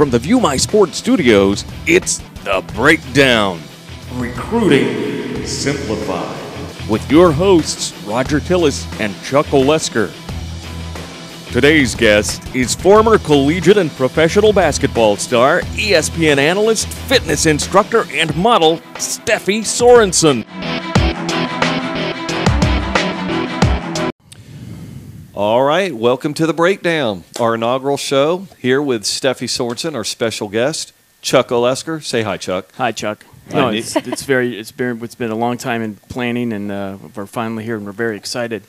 From the View My Sports studios, it's The Breakdown. Recruiting Simplified. With your hosts, Roger Tillis and Chuck Olesker. Today's guest is former collegiate and professional basketball star, ESPN analyst, fitness instructor, and model, Steffi Sorensen. All right, welcome to The Breakdown, our inaugural show here with Steffi Sorensen, our special guest, Chuck Olesker. Say hi, Chuck. Hi, Chuck. No, it's been a long time in planning, and we're finally here, and we're very excited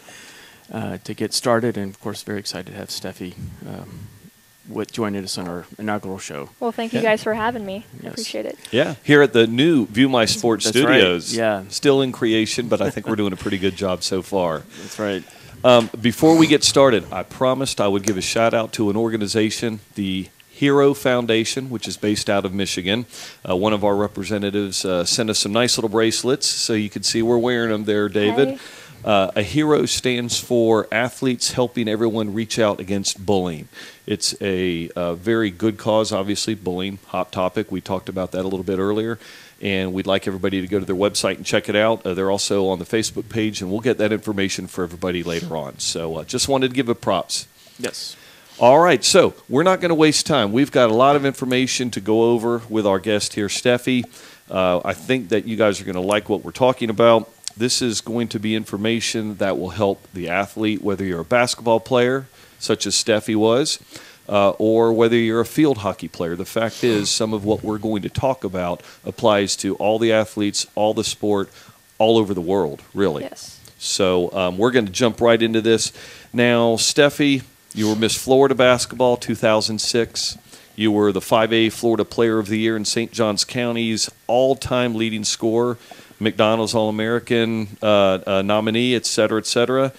to get started, and of course, very excited to have Steffi joining us on our inaugural show. Well, thank you guys for having me. Yes. I appreciate it. Yeah, here at the new View My Sports That's studios. Right. Yeah, still in creation, but I think we're doing a pretty good job so far. That's right. Before we get started, I promised I would give a shout out to an organization, the Hero Foundation, which is based out of Michigan. One of our representatives sent us some nice little bracelets, so you can see we're wearing them there, David. Hey. A HERO stands for Athletes Helping Everyone Reach Out Against Bullying. It's a very good cause, obviously, bullying, hot topic. We talked about that a little bit earlier. And we'd like everybody to go to their website and check it out. They're also on the Facebook page, and we'll get that information for everybody later on. So just wanted to give it props. Yes. All right, so we're not going to waste time. We've got a lot of information to go over with our guest here, Steffi. I think that you guys are going to like what we're talking about. This is going to be information that will help the athlete, whether you're a basketball player, such as Steffi was, or whether you're a field hockey player. The fact is, some of what we're going to talk about applies to all the athletes, all the sport, all over the world, really. Yes. So we're going to jump right into this. Now, Steffi, you were Miss Florida Basketball 2006. You were the 5A Florida Player of the Year in St. Johns County's all-time leading scorer, McDonald's All-American nominee, et cetera, et cetera.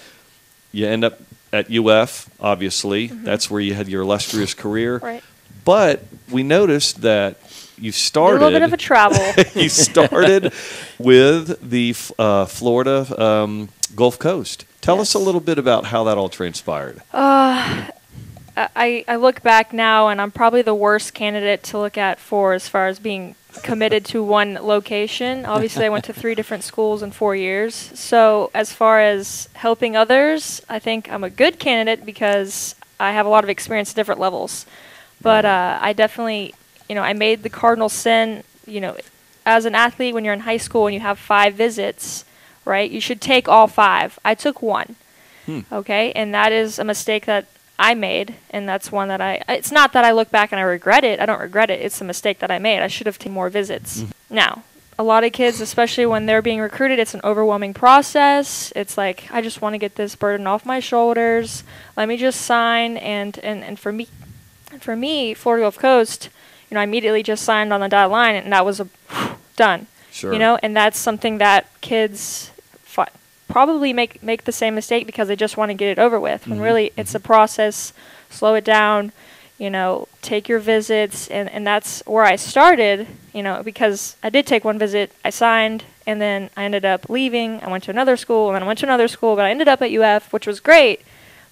You end up at UF, obviously. Mm-hmm. That's where you had your illustrious career. Right. But we noticed that you started... A little bit of a travel. You started with the Florida Gulf Coast. Tell us a little bit about how that all transpired. I look back now, and I'm probably the worst candidate to look at for as far as being committed to one location. Obviously, I went to 3 different schools in 4 years. So as far as helping others, I think I'm a good candidate because I have a lot of experience at different levels. But I definitely, I made the cardinal sin, as an athlete when you're in high school and you have 5 visits, right? You should take all 5. I took 1, okay? And that is a mistake that I made, and that's one that it's not that I look back and I regret it. I don't regret it. It's a mistake that I made. I should have taken more visits. Now, a lot of kids, especially when they're being recruited, it's an overwhelming process. It's like, I just want to get this burden off my shoulders. Let me just sign. And for me, Florida Gulf Coast, I immediately just signed on the dotted line, and that was done. Sure. And that's something that kids probably make the same mistake because they just want to get it over with. When really it's a process. Slow it down, take your visits, and that's where I started, because I did take 1 visit, I signed, and then I ended up leaving. I went to another school, and then I went to another school, but I ended up at UF, which was great.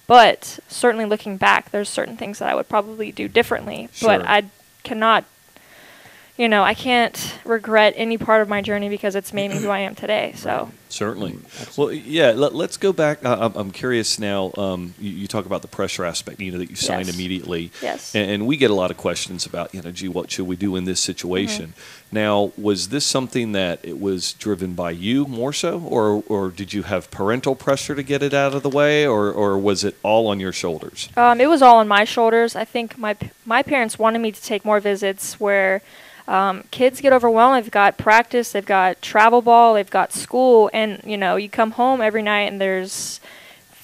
But certainly looking back, there's certain things that I would probably do differently. Sure. But I cannot, I can't regret any part of my journey because it's made me who I am today. So certainly. Well, yeah. Let's go back. I'm curious now. You talk about the pressure aspect. That you signed immediately. Yes. And we get a lot of questions about gee, what should we do in this situation? Now, was this something that it was driven by you more so, or did you have parental pressure to get it out of the way, or was it all on your shoulders? It was all on my shoulders. I think my parents wanted me to take more visits where. Kids get overwhelmed. They've got practice, they've got travel ball, they've got school, and you come home every night and there's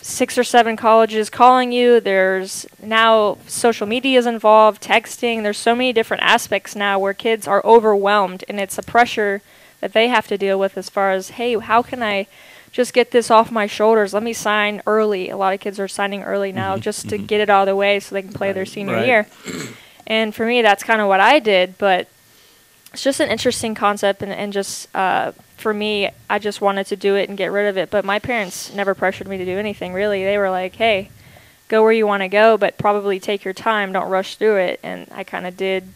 6 or 7 colleges calling you. There's now social media is involved, texting. There's so many different aspects now where kids are overwhelmed, and it's a pressure that they have to deal with as far as, hey, how can I just get this off my shoulders? Let me sign early. A lot of kids are signing early now just to get it out of the way so they can play their senior year. And for me, that's kind of what I did, but it's just an interesting concept, and just for me, I just wanted to do it and get rid of it. But my parents never pressured me to do anything, really. They were like, hey, go where you want to go, but probably take your time. Don't rush through it. And I kind of did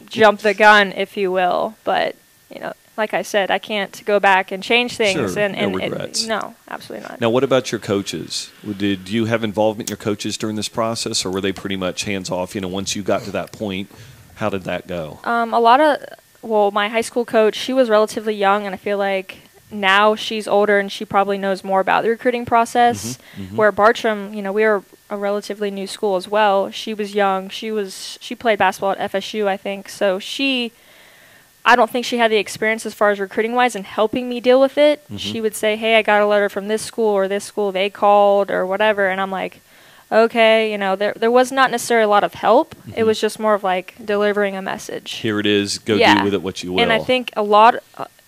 jump the gun, if you will. But, you know, like I said, I can't go back and change things. Sure, and no regrets. No, absolutely not. Now, what about your coaches? Did you have involvement in your coaches during this process, or were they pretty much hands off? You know, once you got to that point, how did that go? My high school coach, she was relatively young, and I feel like now she's older and she probably knows more about the recruiting process. Where Bartram, you know, we were a relatively new school as well. She was young. She played basketball at FSU, I think. So I don't think she had the experience as far as recruiting-wise and helping me deal with it. She would say, hey, I got a letter from this school or this school, they called or whatever. And I'm like, okay, you know, there was not necessarily a lot of help. It was just more of like delivering a message. Here it is. Go do with it what you will. And I think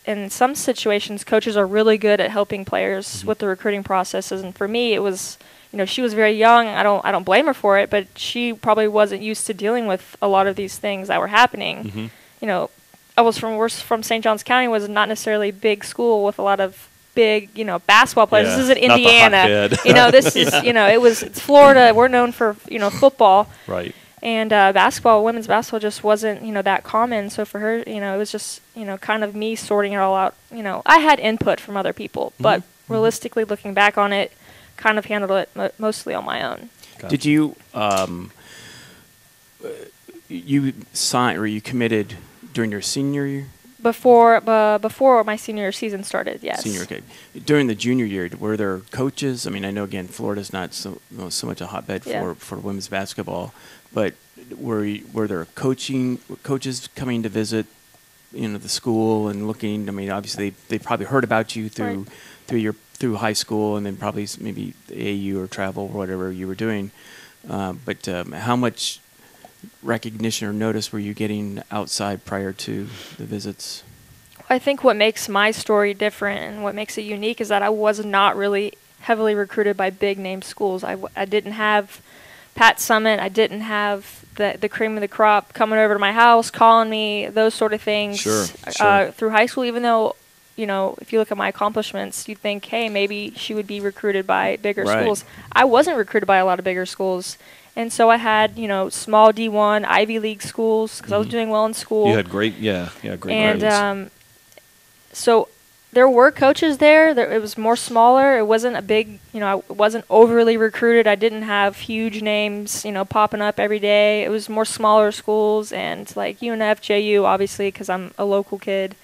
in some situations, coaches are really good at helping players with the recruiting processes. And for me, it was, you know, she was very young. I don't blame her for it, but she probably wasn't used to dealing with a lot of these things that were happening. You know, we're from St. Johns County, was not necessarily a big school with a lot of big, you know, basketball players. This isn't Indiana. You know, this is, you know, it's Florida. We're known for, you know, football. Right. And women's basketball just wasn't, you know, that common. So for her, you know, it was just, you know, kind of me sorting it all out. You know, I had input from other people, but realistically looking back on it, kind of handled it mostly on my own. Gotcha. Did you you signed or you committed during your senior year? Before my senior season started, yes. Senior, okay. During the junior year, were there coaches? I mean, I know, again, Florida's not so much a hotbed for women's basketball, but were there coaches coming to visit, you know, the school and looking? I mean, obviously they probably heard about you through high school and then probably maybe the AU or travel or whatever you were doing. But how much recognition or notice were you getting outside prior to the visits? I think what makes my story different and what makes it unique is that I was not really heavily recruited by big name schools. I didn't have Pat Summitt. I didn't have the cream of the crop coming over to my house, calling me, those sort of things. Sure. Through high school, even though, you know, if you look at my accomplishments, you'd think, hey, maybe she would be recruited by bigger schools. I wasn't recruited by a lot of bigger schools. And so I had, you know, small D1, Ivy League schools because I was doing well in school. You had great grades. And so there were coaches there. It was more smaller. It wasn't a big, you know, I wasn't overly recruited. I didn't have huge names, you know, popping up every day. It was more smaller schools and like UNF, JU, obviously, because I'm a local kid.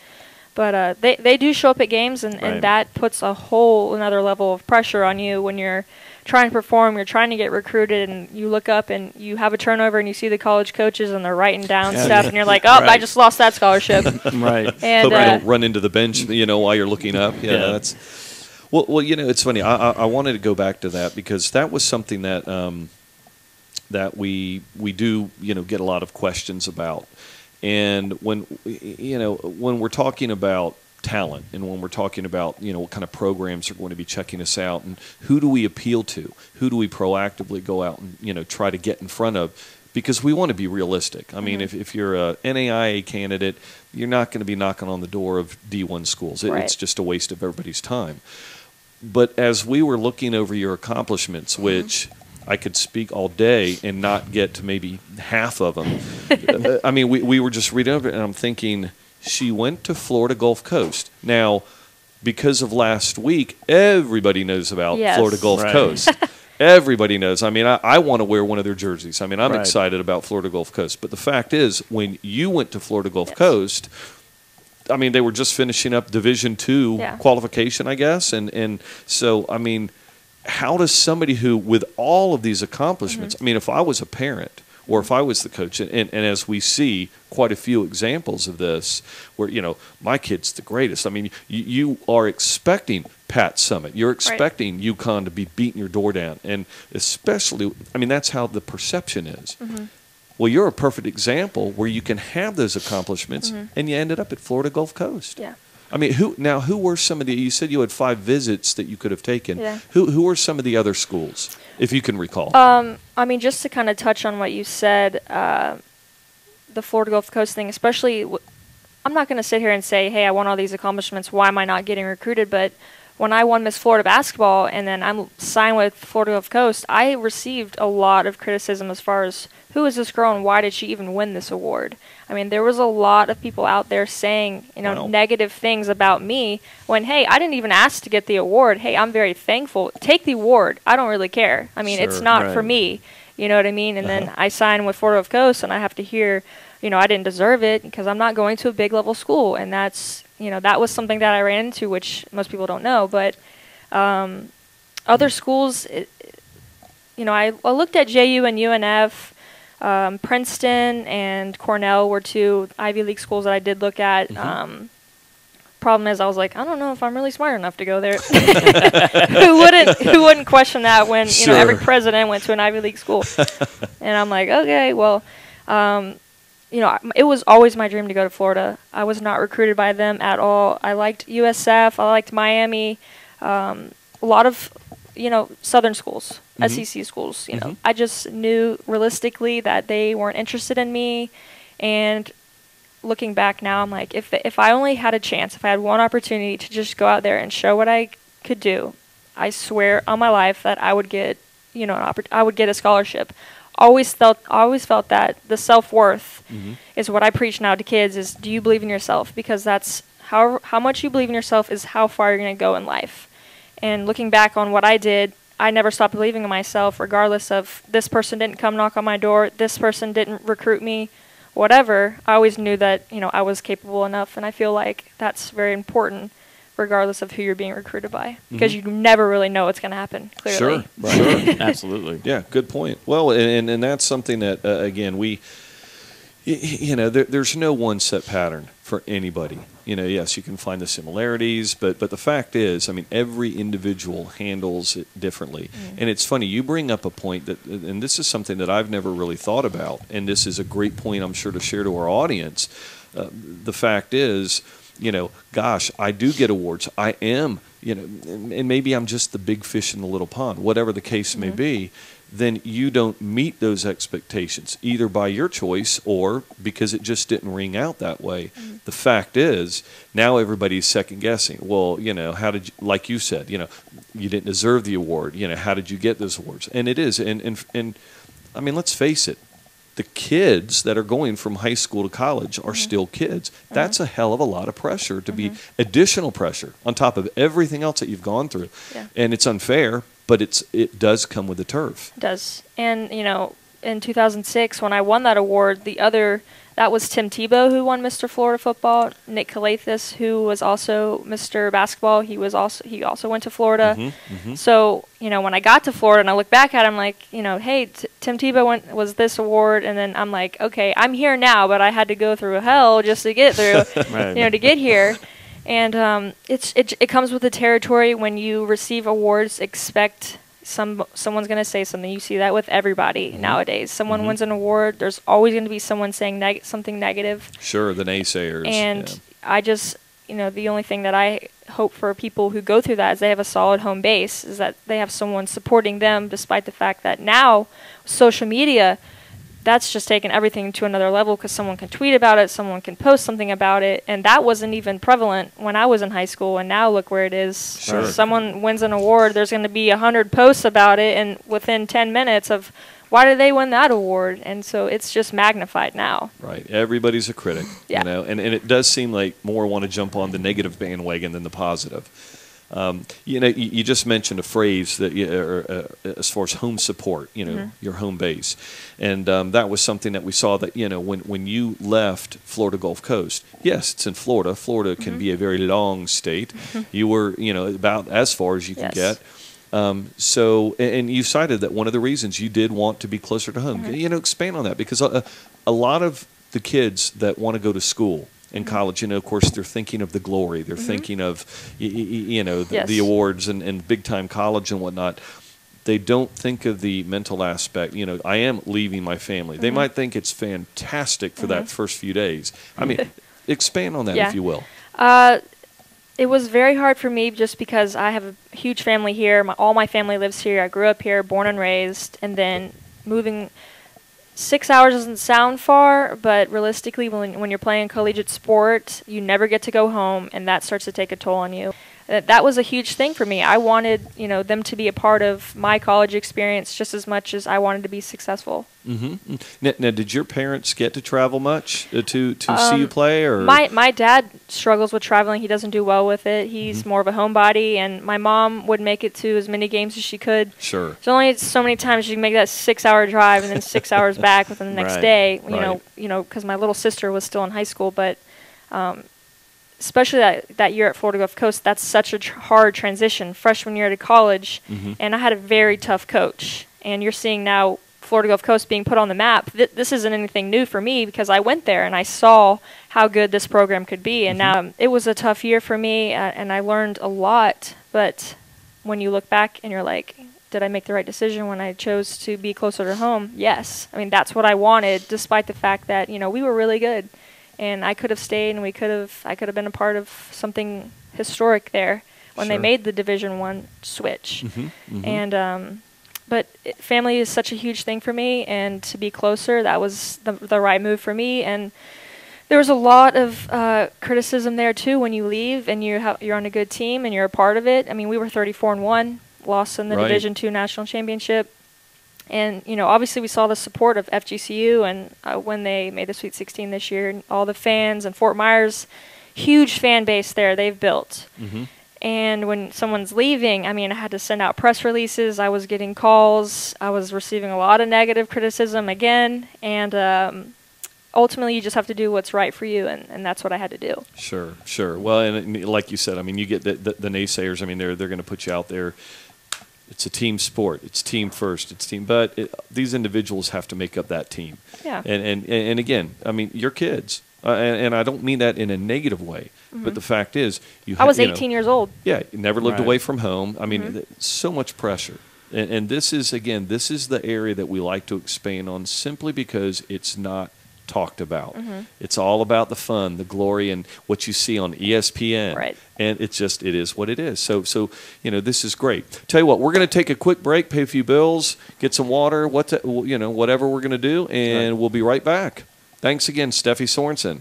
But they do show up at games, and that puts a whole another level of pressure on you when you're trying to perform, you're trying to get recruited, and you look up and you have a turnover and you see the college coaches and they're writing down stuff, and you're like, oh, I just lost that scholarship. Right. And hope I don't run into the bench, you know, while you're looking up. Yeah. That's well, you know, it's funny. I wanted to go back to that because that was something that that we do, you know, get a lot of questions about. And when we're talking about talent and when we're talking about, you know, what kind of programs are going to be checking us out and who do we appeal to, who do we proactively go out and, you know, try to get in front of, because we want to be realistic. I mean, if you're a NAIA candidate, you're not going to be knocking on the door of D1 schools. It's just a waste of everybody's time. But as we were looking over your accomplishments, which I could speak all day and not get to maybe half of them. I mean, we were just reading over it, and I'm thinking, she went to Florida Gulf Coast. Now, because of last week, everybody knows about Florida Gulf Coast. Everybody knows. I mean, I want to wear one of their jerseys. I mean, I'm excited about Florida Gulf Coast. But the fact is, when you went to Florida Gulf Coast, I mean, they were just finishing up Division II qualification, I guess. And so, I mean, how does somebody who, with all of these accomplishments, I mean, if I was a parent or if I was the coach, and as we see quite a few examples of this, where, you know, my kid's the greatest. I mean, you are expecting Pat Summitt. You're expecting UConn to be beating your door down. And especially, I mean, that's how the perception is. Well, you're a perfect example where you can have those accomplishments, and you ended up at Florida Gulf Coast. Yeah. I mean, who were some of the, you said you had 5 visits that you could have taken. Yeah. Who were some of the other schools, if you can recall? I mean, just to kind of touch on what you said, the Florida Gulf Coast thing, especially, I'm not going to sit here and say, hey, I want all these accomplishments, why am I not getting recruited? But when I won Miss Florida basketball and then I'm signed with Florida Gulf Coast, I received a lot of criticism as far as who is this girl and why did she even win this award? I mean, there was a lot of people out there saying, Wow. negative things about me when, hey, I didn't even ask to get the award. Hey, I'm very thankful. Take the award. I don't really care. I mean, it's Sure, not for right. me. You know what I mean? And then I sign with Florida Gulf Coast and I have to hear, I didn't deserve it because I'm not going to a big level school. And that's, that was something that I ran into, which most people don't know. But other schools, I looked at JU and UNF. Princeton and Cornell were 2 Ivy League schools that I did look at. Problem is, I was like, I don't know if I'm really smart enough to go there. Who wouldn't question that when Sure. every president went to an Ivy League school? And I'm like, okay, well, it was always my dream to go to Florida. I was not recruited by them at all. I liked USF. I liked Miami. A lot of Southern schools, SEC schools. I just knew realistically that they weren't interested in me, and looking back now, I'm like, if I only had a chance, if I had one opportunity to just go out there and show what I could do, I swear on my life that I would get, I would get a scholarship. Always felt that the self-worth is what I preach now to kids is, do you believe in yourself? Because that's how much you believe in yourself is how far you're going to go in life. And looking back on what I did, I never stopped believing in myself, regardless of this person didn't come knock on my door, this person didn't recruit me, whatever. I always knew that, I was capable enough, and I feel like that's very important, regardless of who you're being recruited by, because you never really know what's going to happen, clearly. Sure, right. Absolutely. Yeah, good point. Well, and that's something that, again, there's no one set pattern for anybody. Yes, you can find the similarities, but the fact is, I mean, every individual handles it differently. And it's funny, you bring up a point that, and this is something that I've never really thought about, and this is a great point I'm sure to share to our audience. The fact is, gosh, I do get awards. I am, and maybe I'm just the big fish in the little pond, whatever the case may be. Then you don't meet those expectations, either by your choice or because it just didn't ring out that way. The fact is, now everybody's second guessing. Well, how did you, like you said, you didn't deserve the award. How did you get those awards? And it is, and I mean, let's face it, the kids that are going from high school to college are still kids. That's a hell of a lot of pressure to be additional pressure on top of everything else that you've gone through. Yeah. And it's unfair. But it does come with the turf. It does. And, in 2006, when I won that award, that was Tim Tebow who won Mr. Florida Football, Nick Calathis, who was also Mr. Basketball. He also went to Florida. So, when I got to Florida and I look back at him like, hey, Tim Tebow was this award. And then I'm like, okay, I'm here now, but I had to go through hell just to get through, Right. to get here. And it comes with the territory. When you receive awards, expect someone's going to say something. You see that with everybody nowadays. Someone wins an award, there's always going to be someone saying something negative. Sure, the naysayers. And I just, the only thing that I hope for people who go through that is they have a solid home base, is that they have someone supporting them, despite the fact that now social media, that's just taken everything to another level because someone can tweet about it, someone can post something about it, and that wasn't even prevalent when I was in high school, and now look where it is. Sure. Someone wins an award, there's going to be 100 posts about it, and within 10 minutes of why did they win that award? And so it's just magnified now. Right. Everybody's a critic. Yeah. And it does seem like more want to jump on the negative bandwagon than the positive. You just mentioned a phrase that as far as home support, your home base, and that was something that we saw that when you left Florida Gulf Coast, yes, it's in Florida. Florida can be a very long state. You were about as far as you can get. So you cited that one of the reasons you did want to be closer to home. Expand on that, because a lot of the kids that want to go to school in college, of course, they're thinking of the glory. They're thinking of, the awards and big-time college and whatnot. They don't think of the mental aspect. I am leaving my family. They might think it's fantastic for that first few days. I mean, expand on that, if you will. It was very hard for me just because I have a huge family here. All my family lives here. I grew up here, born and raised, and then moving 6 hours doesn't sound far, but realistically, when you're playing collegiate sport, you never get to go home, and that starts to take a toll on you. that was a huge thing for me. I wanted, them to be a part of my college experience just as much as I wanted to be successful. Mm-hmm. Now, did your parents get to travel much to see you play? Or my dad struggles with traveling. He doesn't do well with it. He's more of a homebody, and my mom would make it to as many games as she could. Sure. There's only so many times you can make that 6-hour drive and then 6 hours back within the next day. Because my little sister was still in high school, but. Especially that year at Florida Gulf Coast, that's such a hard transition, freshman year to college, and I had a very tough coach. And you're seeing now Florida Gulf Coast being put on the map. This isn't anything new for me because I went there and I saw how good this program could be. And now it was a tough year for me, and I learned a lot. But when you look back and you're like, did I make the right decision when I chose to be closer to home? Yes. I mean, that's what I wanted, despite the fact that, we were really good. And I could have stayed, and I could have been a part of something historic there when they made the Division I switch. And but family is such a huge thing for me, and to be closer, that was the right move for me. And there was a lot of criticism there too when you leave and you're on a good team and you're a part of it. I mean, we were 34-1, lost in the Division II national championship. And, obviously we saw the support of FGCU and when they made the Sweet 16 this year, and all the fans, and Fort Myers, huge fan base there they've built. And when someone's leaving, I had to send out press releases. I was getting calls. I was receiving a lot of negative criticism again. And ultimately you just have to do what's right for you, and that's what I had to do. Sure. Well, and like you said, you get the naysayers. They're going to put you out there. It's a team sport. It's team first. It's team. But these individuals have to make up that team. Yeah. And again, you're kids. And I don't mean that in a negative way. But the fact is, I was 18 years old. Yeah. You never lived away from home. So much pressure. And this is the area that we like to expand on simply because it's not talked about. It's all about the fun, the glory, and what you see on ESPN. Right. And it is what it is. So this is great. Tell you what, we're going to take a quick break, pay a few bills, get some water, whatever we're going to do, and we'll be right back. Thanks again, Steffi Sorensen.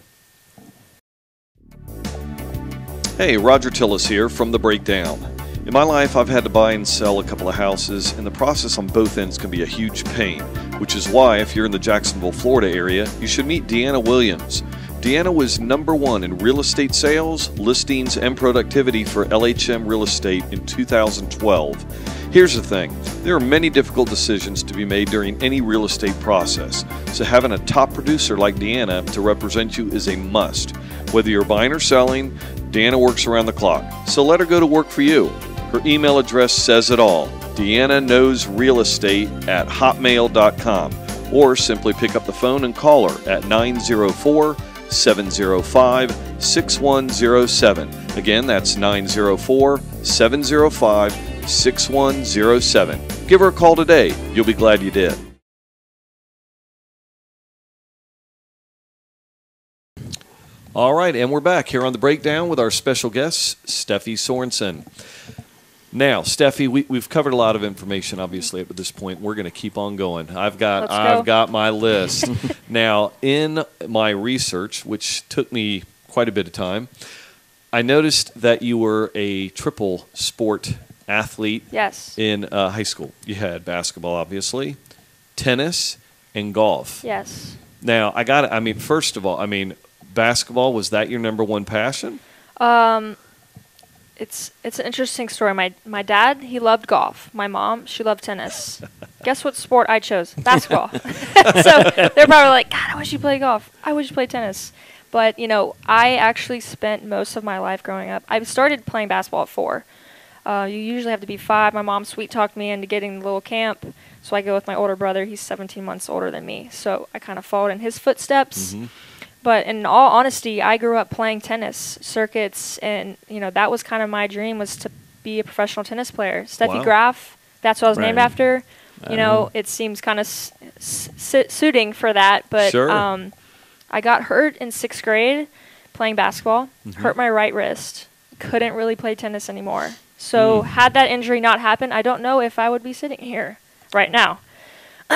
Hey, Roger Tillis here from the BreakDown. In my life, I've had to buy and sell a couple of houses, and the process on both ends can be a huge pain, which is why, if you're in the Jacksonville, Florida area, you should meet Deanna Williams. Deanna was #1 in real estate sales, listings, and productivity for LHM Real Estate in 2012. Here's the thing, there are many difficult decisions to be made during any real estate process, so having a top producer like Deanna to represent you is a must. Whether you're buying or selling, Deanna works around the clock, so let her go to work for you. Her email address says it all, DeannaKnowsRealEstate@hotmail.com, or simply pick up the phone and call her at 904-705-6107. Again, that's 904-705-6107. Give her a call today. You'll be glad you did. All right, and we're back here on the BreakDown with our special guest, Steffi Sorensen. Now, Steffi, we've covered a lot of information, obviously, up to this point. We're going to keep on going. I've got my list. Now, in my research, which took me quite a bit of time, I noticed that you were a triple sport athlete. Yes. In high school. You had basketball, obviously, tennis, and golf. Yes. Now, first of all, basketball, was that your #1 passion? It's an interesting story. My dad, he loved golf. My mom, she loved tennis. Guess what sport I chose? Basketball. So they're probably like, God, I wish you played golf. I wish you played tennis. But, I actually spent most of my life growing up. I started playing basketball at 4. You usually have to be 5. My mom sweet-talked me into getting the little camp. So I go with my older brother. He's 17 months older than me. So I kind of followed in his footsteps. But in all honesty, I grew up playing tennis circuits, and that was kind of my dream, was to be a professional tennis player. Steffi Graf, that's what I was named after. It seems kind of suiting for that. But I got hurt in 6th grade playing basketball, hurt my right wrist, couldn't really play tennis anymore. So had that injury not happened, I don't know if I would be sitting here right now.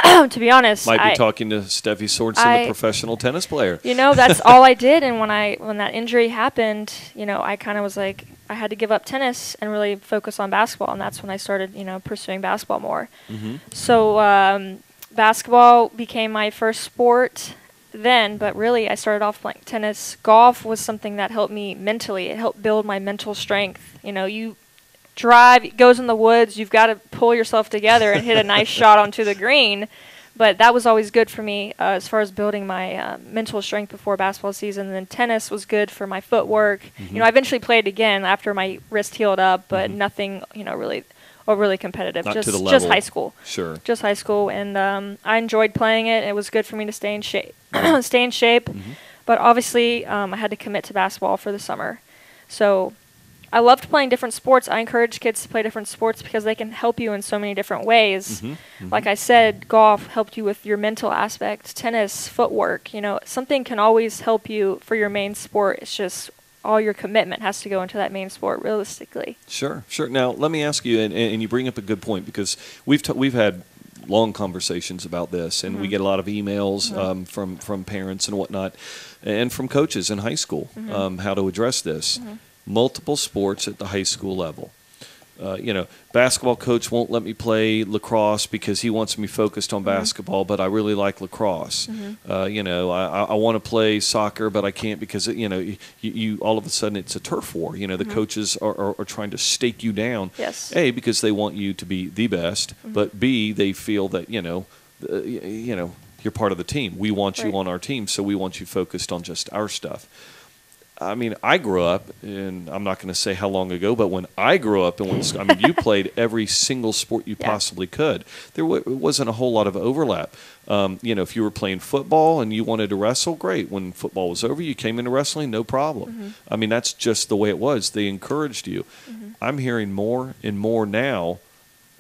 To be honest, might be talking to Steffi Sorensen, the professional tennis player. That's all I did. And when that injury happened, I kind of was like, I had to give up tennis and really focus on basketball, and that's when I started, pursuing basketball more. So basketball became my first sport then, but really I started off playing tennis. Golf was something that helped me mentally. It helped build my mental strength. You drive, it goes in the woods, you've got to pull yourself together and hit a nice shot onto the green. But that was always good for me as far as building my mental strength before basketball season. And then tennis was good for my footwork. I eventually played again after my wrist healed up, but nothing, really overly competitive. Not just, to the just level. high school. Sure. Just high school, and I enjoyed playing it. It was good for me to stay in shape. Stay in shape. But obviously, I had to commit to basketball for the summer. So I loved playing different sports. I encourage kids to play different sports because they can help you in so many different ways. Like I said, golf helped you with your mental aspect. Tennis, footwork. Something can always help you for your main sport. It's just all your commitment has to go into that main sport realistically. Sure. Now, let me ask you, and you bring up a good point, because we've had long conversations about this, and we get a lot of emails from parents and whatnot, and from coaches in high school, how to address this. Multiple sports at the high school level. Basketball coach won't let me play lacrosse because he wants me focused on basketball, but I really like lacrosse. I want to play soccer, but I can't because, you all of a sudden it's a turf war. The coaches are trying to stake you down. Yes. A, because they want you to be the best, but B, they feel that, you're part of the team. We want you on our team, so we want you focused on just our stuff. I mean, I grew up, and I'm not going to say how long ago, but when I grew up, and you played every single sport you possibly could. There wasn't a whole lot of overlap. If you were playing football and you wanted to wrestle, great. When football was over, you came into wrestling, no problem. I mean, that's just the way it was. They encouraged you. I'm hearing more and more now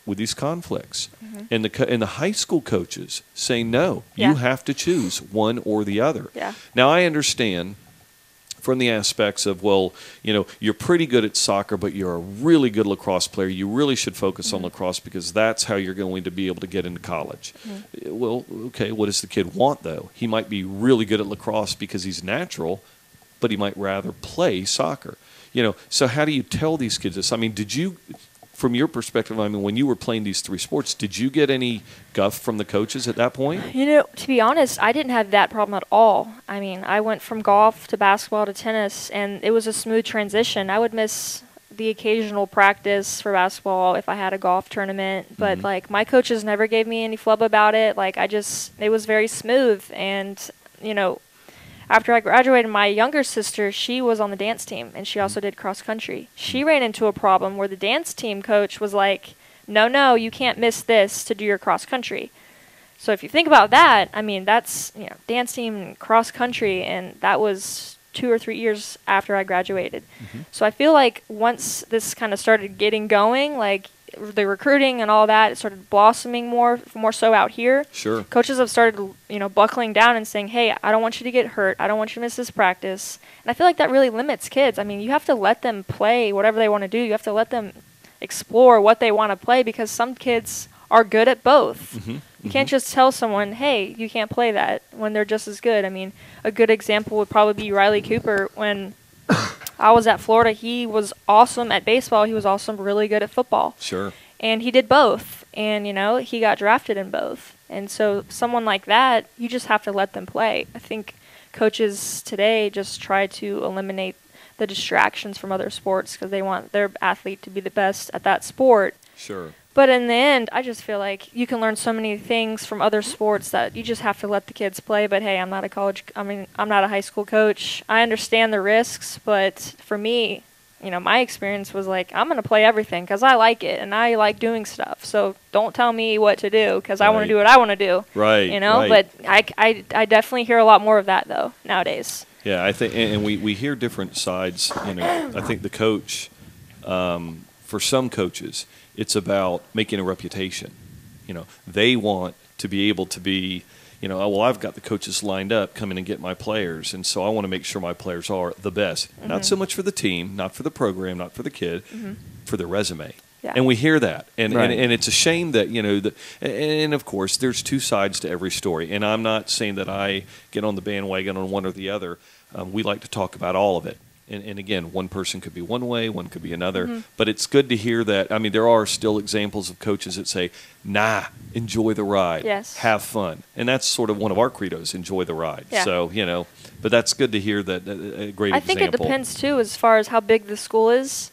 with these conflicts. And the high school coaches saying, no, you have to choose one or the other. Now, I understand from the aspects of, you're pretty good at soccer, but you're a really good lacrosse player. You really should focus on lacrosse because that's how you're going to be able to get into college. Well, okay, what does the kid want, though? He might be really good at lacrosse because he's natural, but he might rather play soccer. So how do you tell these kids this? I mean, did you, from your perspective, when you were playing these three sports, did you get any guff from the coaches at that point? To be honest, I didn't have that problem at all. I mean, I went from golf to basketball to tennis, and it was a smooth transition. I would miss the occasional practice for basketball if I had a golf tournament, but my coaches never gave me any flub about it. It was very smooth, and after I graduated, my younger sister, she was on the dance team, and she also did cross country. She ran into a problem where the dance team coach was like, no, you can't miss this to do your cross country. So if you think about that, I mean, that's, dance team, cross country, and that was 2 or 3 years after I graduated. So I feel like once this kind of started getting going, the recruiting and all that, it started blossoming more so out here. Sure. Coaches have started, buckling down and saying, hey, I don't want you to get hurt. I don't want you to miss this practice. And I feel like that really limits kids. I mean, you have to let them play whatever they want to do. You have to let them explore what they want to play because some kids are good at both. You can't just tell someone, hey, you can't play that when they're just as good. I mean, a good example would probably be Riley Cooper. When I was at Florida, he was awesome at baseball. He was also really good at football. Sure. And he did both. And, he got drafted in both. And so someone like that, you just have to let them play. I think coaches today just try to eliminate the distractions from other sports because they want their athlete to be the best at that sport. Sure. But in the end, I just feel like you can learn so many things from other sports that you just have to let the kids play. But hey, I'm not a high school coach. I understand the risks, but for me, my experience was I'm going to play everything because I like it and I like doing stuff. So don't tell me what to do because I want to do what I want to do. Right. But I definitely hear a lot more of that though nowadays. Yeah, I think, and we hear different sides. I think the coach, for some coaches, it's about making a reputation. They want to be able to be, I've got the coaches lined up, come in and get my players, and so I want to make sure my players are the best. Not so much for the team, not for the program, not for the kid, for their resume. Yeah. And we hear that, and Right. and it's a shame that and of course there's two sides to every story. And I'm not saying that I get on the bandwagon on one or the other. We like to talk about all of it. And again, one person could be one way, one could be another. But it's good to hear that. I mean, there are still examples of coaches that say, nah, enjoy the ride. Yes. Have fun. And that's sort of one of our credos, enjoy the ride. Yeah. So, but that's good to hear that a great I example. think it depends, too, as far as how big the school is.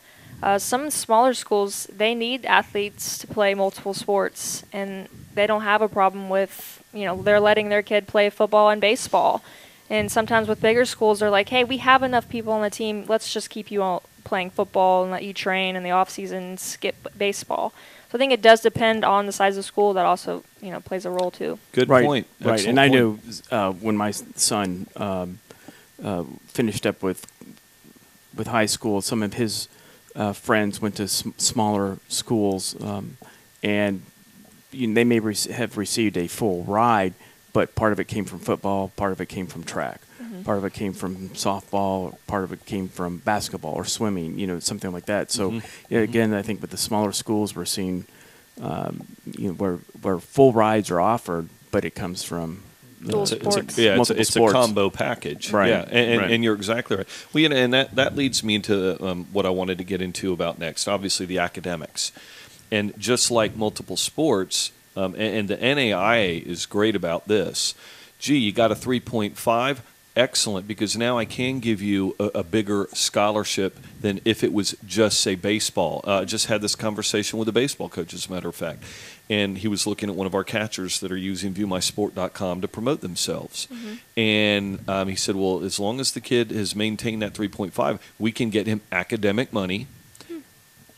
Some smaller schools, they need athletes to play multiple sports, and they don't have a problem with, they're letting their kid play football and baseball. And sometimes with bigger schools, they're like, hey, we have enough people on the team. Let's just keep you all playing football and let you train in the off season and skip baseball. So I think it does depend on the size of school. That also, plays a role too. Good Right, point. right. Excellent And I point. know when my son finished up with high school, some of his friends went to smaller schools, and they may have received a full ride, but part of it came from football, part of it came from track, part of it came from softball, part of it came from basketball or swimming, something like that. So again, I think with the smaller schools, we're seeing where full rides are offered, but it comes from multiple it's a sports. combo package. Right. Yeah, Right. and you're exactly right. Well, and that leads me into what I wanted to get into about next. Obviously, the academics, and just like multiple sports, and the NAIA is great about this. Gee, you got a 3.5. Excellent, because now I can give you a bigger scholarship than if it was just, say, baseball. Just had this conversation with a baseball coach, as a matter of fact, and he was looking at one of our catchers that are using viewmysport.com to promote themselves. And he said, well, as long as the kid has maintained that 3.5, we can get him academic money,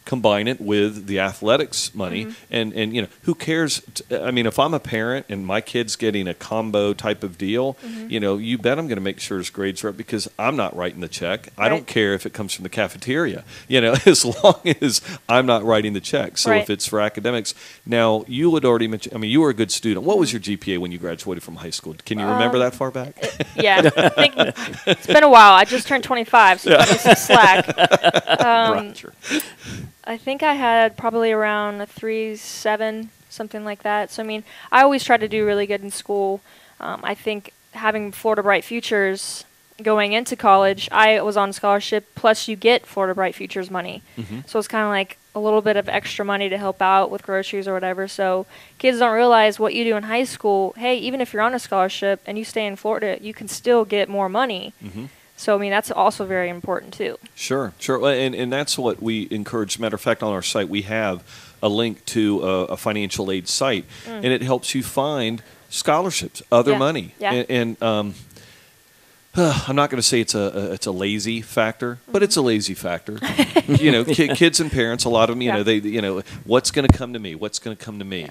combine it with the athletics money, and who cares? I mean, if I'm a parent and my kid's getting a combo type of deal, you bet I'm going to make sure his grades are up, because I'm not writing the check. I don't care if it comes from the cafeteria, as long as I'm not writing the check. So if it's for academics, now you had already mentioned, I mean, you were a good student. What was your GPA when you graduated from high school? Can you remember that far back? Yeah, I think it's been a while. I just turned 25, so cut me some slack. Roger. I think I had probably around a 3.7, something like that. So, I mean, I always try to do really good in school. I think having Florida Bright Futures going into college, I was on scholarship, plus you get Florida Bright Futures money. So it's kind of like a little bit of extra money to help out with groceries or whatever. So kids don't realize what you do in high school. Hey, even if you're on a scholarship and you stay in Florida, you can still get more money. So, I mean, that's also very important, too. Sure. And that's what we encourage. Matter of fact, on our site, we have a link to a financial aid site, and it helps you find scholarships, other money. Yeah. And I'm not going to say it's a lazy factor, but it's a lazy factor. Kids and parents, a lot of them, they what's going to come to me? What's going to come to me?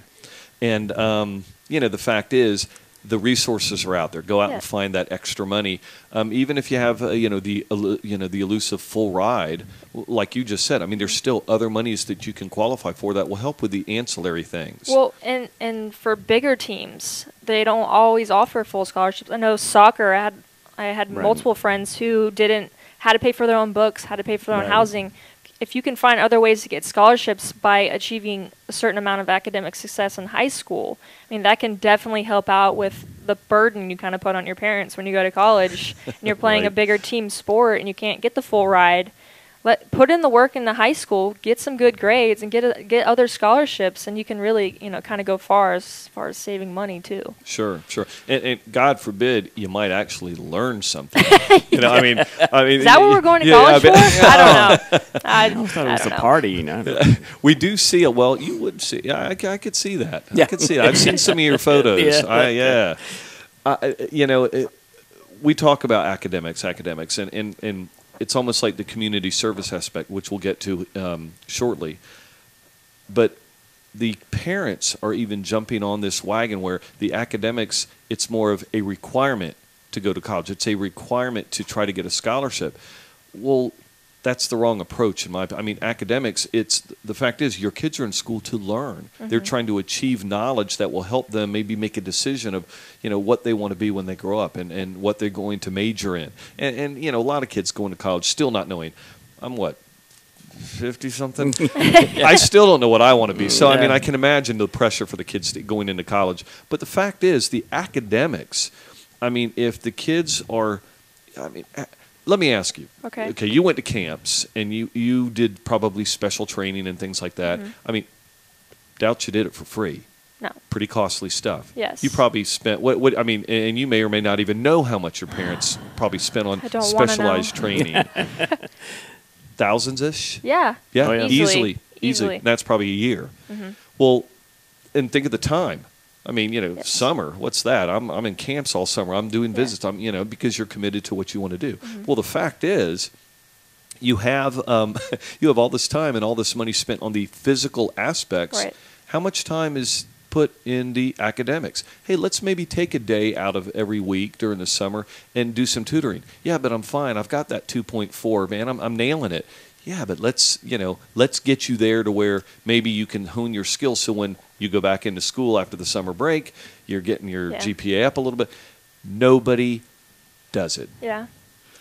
And, the fact is, the resources are out there. Go out and find that extra money. Even if you have, the elusive full ride, like you just said. I mean, there's still other monies that you can qualify for that will help with the ancillary things. Well, and for bigger teams, they don't always offer full scholarships. I know soccer. I had multiple friends who had to pay for their own books, had to pay for their own housing. If you can find other ways to get scholarships by achieving a certain amount of academic success in high school, I mean, that can definitely help out with the burden you kind of put on your parents when you go to college and you're playing a bigger team sport and you can't get the full ride. Put in the work in the high school, get some good grades, and get other scholarships, and you can really, kind of go far as saving money too. Sure. And God forbid you might actually learn something. I mean, is that what we're going to college for? I don't know. I thought it was a party. We do see it. Well, you would see. Yeah, I could see that. I could see that. I've seen some of your photos. We talk about academics, and it's almost like the community service aspect, which we'll get to shortly. But the parents are even jumping on this wagon where the academics, it's more of a requirement to go to college. It's a requirement to try to get a scholarship. Well, that's the wrong approach in my opinion. I mean, academics, the fact is your kids are in school to learn. They're trying to achieve knowledge that will help them maybe make a decision of, what they want to be when they grow up and what they're going to major in. And a lot of kids going to college still not knowing, I'm what, 50-something? I still don't know what I want to be. So, I mean, I can imagine the pressure for the kids going into college. But the fact is, the academics, I mean, if the kids are, let me ask you. Okay. Okay, you went to camps, and you did probably special training and things like that. I mean, doubt you did it for free. No. Pretty costly stuff. Yes. You probably spent what I mean, and you may or may not even know how much your parents probably spent on I don't wanna specialized know. training. Thousands-ish? Yeah. Yeah, Oh, yeah. easily. That's probably a year. Well, and think of the time. I mean, Yes. summer. What's that? I'm in camps all summer. I'm doing visits. I'm because you're committed to what you want to do. Well, the fact is, you have you have all this time and all this money spent on the physical aspects. Right. How much time is put in the academics? Hey, let's maybe take a day out of every week during the summer and do some tutoring. Yeah, but I'm fine. I've got that 2.4, man. I'm nailing it. Yeah, but let's get you there to where maybe you can hone your skills so when you go back into school after the summer break, you're getting your GPA up a little bit. Nobody does it. Yeah.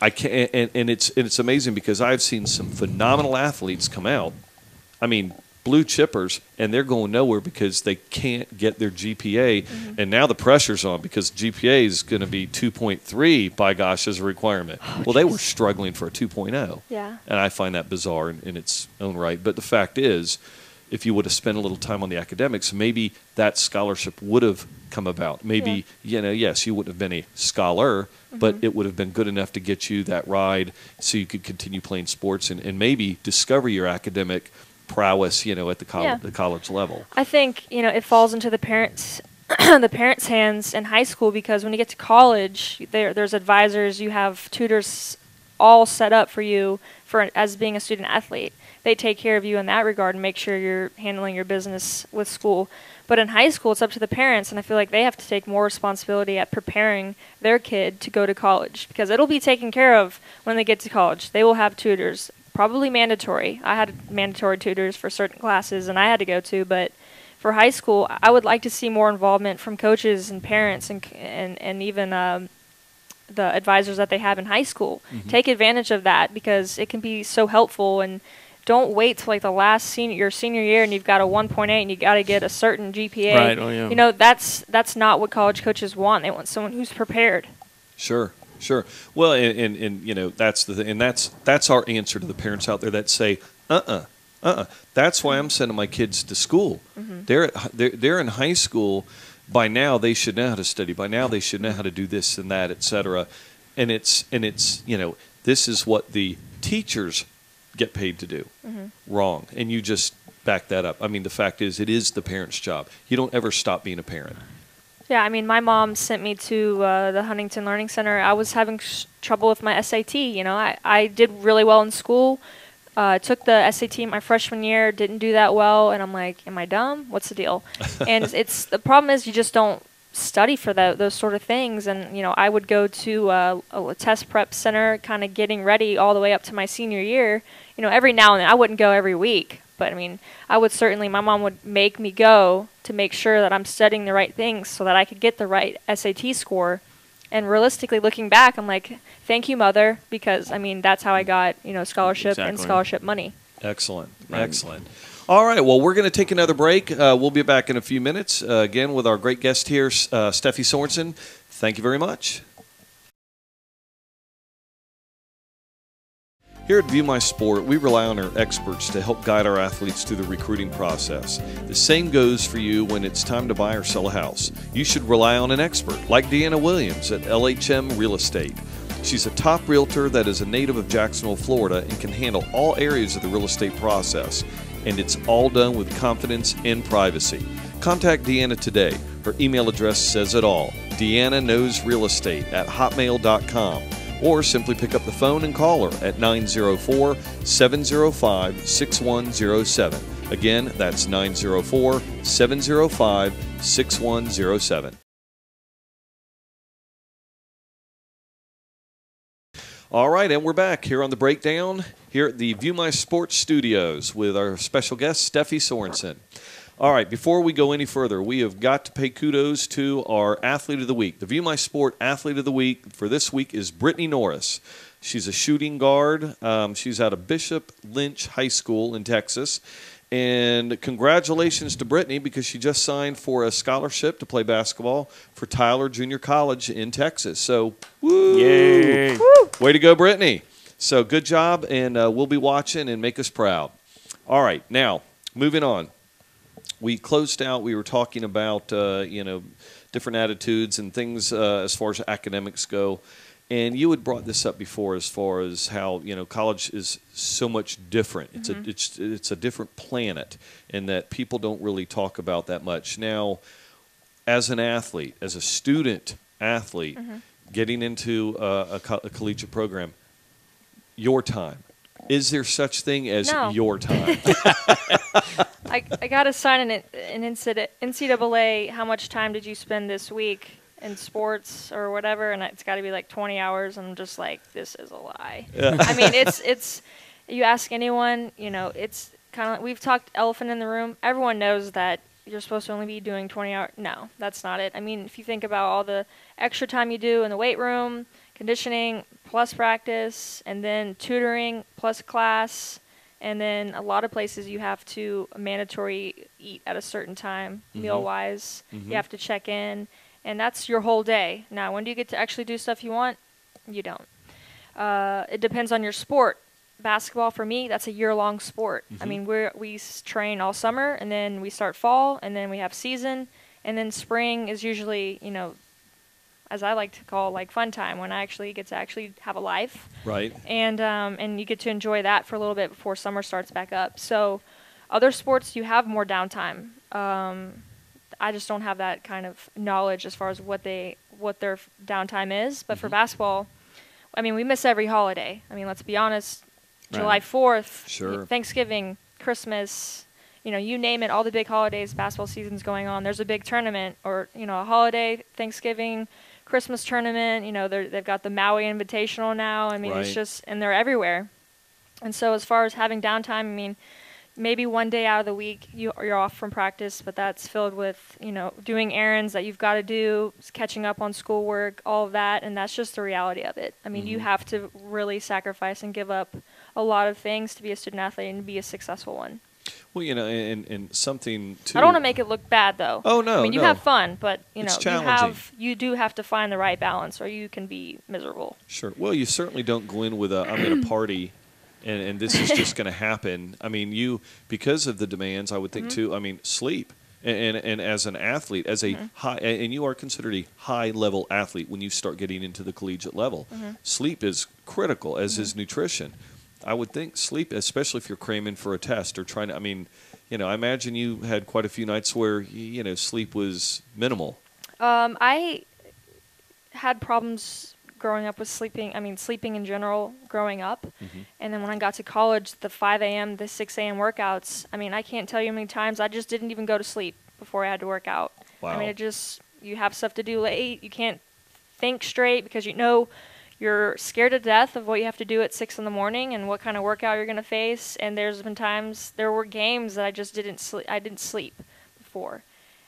I can't, and it's amazing because I've seen some phenomenal athletes come out. I mean, blue chippers, and they're going nowhere because they can't get their GPA. And now the pressure's on because GPA is going to be 2.3, by gosh, as a requirement. Well, they were struggling for a 2.0. Yeah. And I find that bizarre in its own right. But the fact is, if you would have spent a little time on the academics, maybe that scholarship would have come about. Maybe, yes, you wouldn't have been a scholar, but it would have been good enough to get you that ride so you could continue playing sports and maybe discover your academic prowess, at the college level. I think it falls into the parents' the parents' hands in high school because when you get to college, there's advisors, you have tutors all set up for you as being a student athlete. They take care of you in that regard and make sure you're handling your business with school. But in high school, it's up to the parents, and I feel like they have to take more responsibility at preparing their kid to go to college because it'll be taken care of when they get to college. They will have tutors. Probably mandatory. I had mandatory tutors for certain classes, and I had to go to. But for high school, I would like to see more involvement from coaches and parents and even the advisors that they have in high school. Take advantage of that because it can be so helpful. And don't wait till like the last your senior year and you've got a 1.8 and you got to get a certain GPA. Right. Oh, yeah. That's not what college coaches want. They want someone who's prepared. Sure. Well, and that's the thing, and that's our answer to the parents out there that say, That's why I'm sending my kids to school. They're in high school. By now, they should know how to study. By now, they should know how to do this and that, etc. And it's this is what the teachers get paid to do. Wrong, and you just back that up. I mean, the fact is, it is the parent's job. You don't ever stop being a parent. Yeah, I mean, my mom sent me to the Huntington Learning Center. I was having trouble with my SAT. I did really well in school. Took the SAT my freshman year, didn't do that well, and I'm like, am I dumb? What's the deal? And the problem is you just don't study for those sort of things. And I would go to a test prep center, kind of getting ready all the way up to my senior year. Every now and then, I wouldn't go every week. But, I mean, I would certainly, my mom would make me go to make sure that I'm studying the right things so that I could get the right SAT score. And realistically, looking back, I'm like, thank you, Mother, because, I mean, that's how I got, scholarship and scholarship money. Excellent. Excellent. All right, well, we're going to take another break. We'll be back in a few minutes, again, with our great guest here, Steffi Sorensen. Thank you very much. Here at View My Sport, we rely on our experts to help guide our athletes through the recruiting process. The same goes for you when it's time to buy or sell a house. You should rely on an expert like Deanna Williams at LHM Real Estate. She's a top realtor that is a native of Jacksonville, Florida, and can handle all areas of the real estate process. And it's all done with confidence and privacy. Contact Deanna today. Her email address says it all. DeannaKnowsRealEstate@hotmail.com. Or simply pick up the phone and call her at 904-705-6107. Again, that's 904-705-6107. All right, and we're back here on the Breakdown here at the View My Sports Studios with our special guest, Steffi Sorensen. All right, before we go any further, we have got to pay kudos to our Athlete of the Week. The View My Sport Athlete of the Week for this week is Brittany Norris. She's a shooting guard. She's out of Bishop Lynch High School in Texas. And congratulations to Brittany because she just signed for a scholarship to play basketball for Tyler Junior College in Texas. So, woo! Yay! Woo! Way to go, Brittany. So good job, and we'll be watching and make us proud. All right, now, moving on. We closed out, we were talking about, different attitudes and things as far as academics go. And you had brought this up before as far as how, college is so much different. It's a different planet, and that people don't really talk about that much. Now, as an athlete, as a student athlete, getting into a collegiate program, your time. Is there such thing as your time? I got to sign an NCAA, how much time did you spend this week in sports or whatever, and it's got to be like 20 hours. I'm just like, this is a lie. Yeah. I mean, it's you ask anyone, it's kind of, we've talked elephant in the room. Everyone knows that you're supposed to only be doing 20 hours. No, that's not it. I mean, if you think about all the extra time you do in the weight room, conditioning plus practice, and then tutoring plus class, and then a lot of places you have to mandatory eat at a certain time, meal-wise. You have to check in, and that's your whole day. Now, when do you get to actually do stuff you want? You don't. It depends on your sport. Basketball, for me, that's a year-long sport. I mean, we train all summer, and then we start fall, and then we have season, and then spring is usually, as I like to call, like fun time, when I actually get to actually have a life. Right. And you get to enjoy that for a little bit before summer starts back up. So other sports, you have more downtime. I just don't have that kind of knowledge as far as what their downtime is. But for basketball, I mean, we miss every holiday. I mean, let's be honest. Right. July 4th, sure. Thanksgiving, Christmas, you name it, all the big holidays, basketball season's going on. There's a big tournament or, a holiday, Thanksgiving, Christmas tournament. They've got the Maui Invitational now. I mean, right. It's just, and they're everywhere. And so as far as having downtime, I mean, maybe one day out of the week you're off from practice, but that's filled with, doing errands that you've got to do, catching up on schoolwork, all of that, and that's just the reality of it. I mean, you have to really sacrifice and give up a lot of things to be a student athlete and be a successful one. Well, and something too. I don't want to make it look bad, though. Oh, no, I mean, you have fun, but, it's challenging. you do have to find the right balance or you can be miserable. Sure. Well, you certainly don't go in with I'm in a party and this is just going to happen. I mean, because of the demands, I would think too, I mean, sleep. And as an athlete, as a high, and you are considered a high-level athlete when you start getting into the collegiate level. Sleep is critical, as is nutrition. I would think sleep, especially if you're cramming for a test or trying to, I imagine you had quite a few nights where, sleep was minimal. I had problems growing up with sleeping in general growing up. And then when I got to college, the 5 a.m., the 6 a.m. workouts, I can't tell you how many times I just didn't even go to sleep before I had to work out. Wow. I mean, you have stuff to do late. You can't think straight because you're scared to death of what you have to do at 6 in the morning and what kind of workout you're going to face. And there were games that I just didn't sleep before,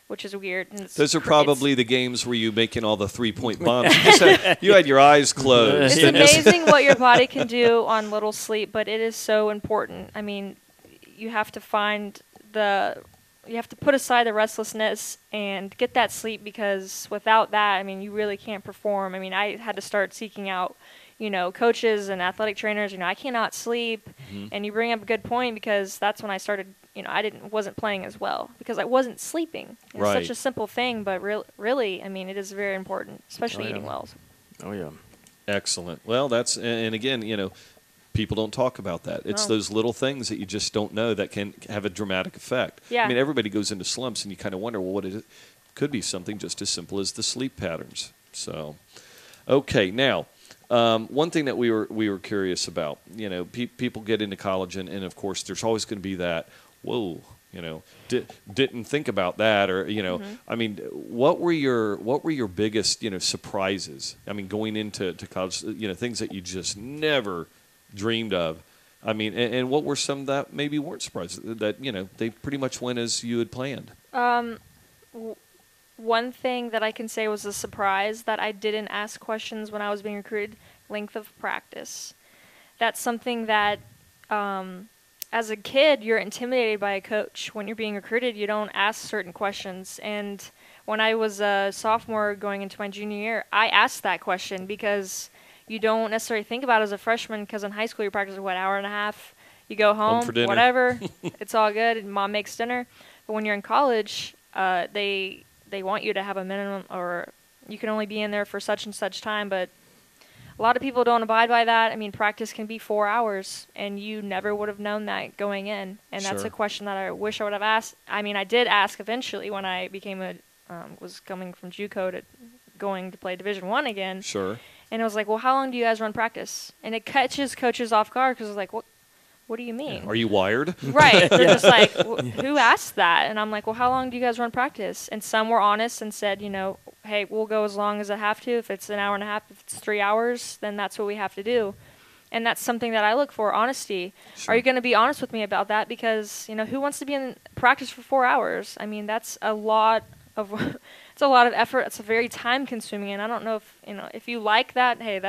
which is weird. And those are probably the games where you making all the 3-point bombs. You had your eyes closed. It's amazing what your body can do on little sleep, but it is so important. I mean, you have to you have to put aside the restlessness and get that sleep, because without that, you really can't perform. I had to start seeking out, coaches and athletic trainers. I cannot sleep. And you bring up a good point, because that's when I started, wasn't playing as well because I wasn't sleeping. It's right. such a simple thing, but really, it is very important, especially eating well. Oh, yeah. Excellent. Well, and again, people don't talk about that. It's those little things that you just don't know that can have a dramatic effect. Yeah. Everybody goes into slumps, and you kind of wonder, well, what is it? Could be something just as simple as the sleep patterns. So, okay, now, one thing that we were curious about, people get into college, and of course, there's always going to be that, whoa, didn't think about that, or what were your biggest surprises? Going into college, things that you just never dreamed of. And what were some that maybe weren't surprised that they pretty much went as you had planned? One thing that I can say was a surprise that I didn't ask questions when I was being recruited: length of practice. That's something that as a kid, you're intimidated by a coach. When you're being recruited, you don't ask certain questions. And when I was a sophomore going into my junior year, I asked that question because you don't necessarily think about it as a freshman, because in high school you practice, what, hour and a half? You go home for dinner. whatever, it's all good, and mom makes dinner. But when you're in college, they want you to have a minimum, or you can only be in there for such and such time, but a lot of people don't abide by that. I mean, practice can be 4 hours, and you never would have known that going in. And that's Sure. a question that I wish I would have asked. I mean, I did ask eventually when I became was coming from JUCO to going to play Division I again. Sure. And it was like, well, how long do you guys run practice? And it catches coaches off guard, because it's like, what do you mean? Are you wired? Right. They're just like, who asked that? And I'm like, well, how long do you guys run practice? And some were honest and said, hey, we'll go as long as I have to. If it's an hour and a half, if it's 3 hours, then that's what we have to do. And that's something that I look for, honesty. Sure. Are you going to be honest with me about that? Because, who wants to be in practice for 4 hours? I mean, that's a lot of it's a lot of effort. It's very time consuming. And I don't know if you like that, hey,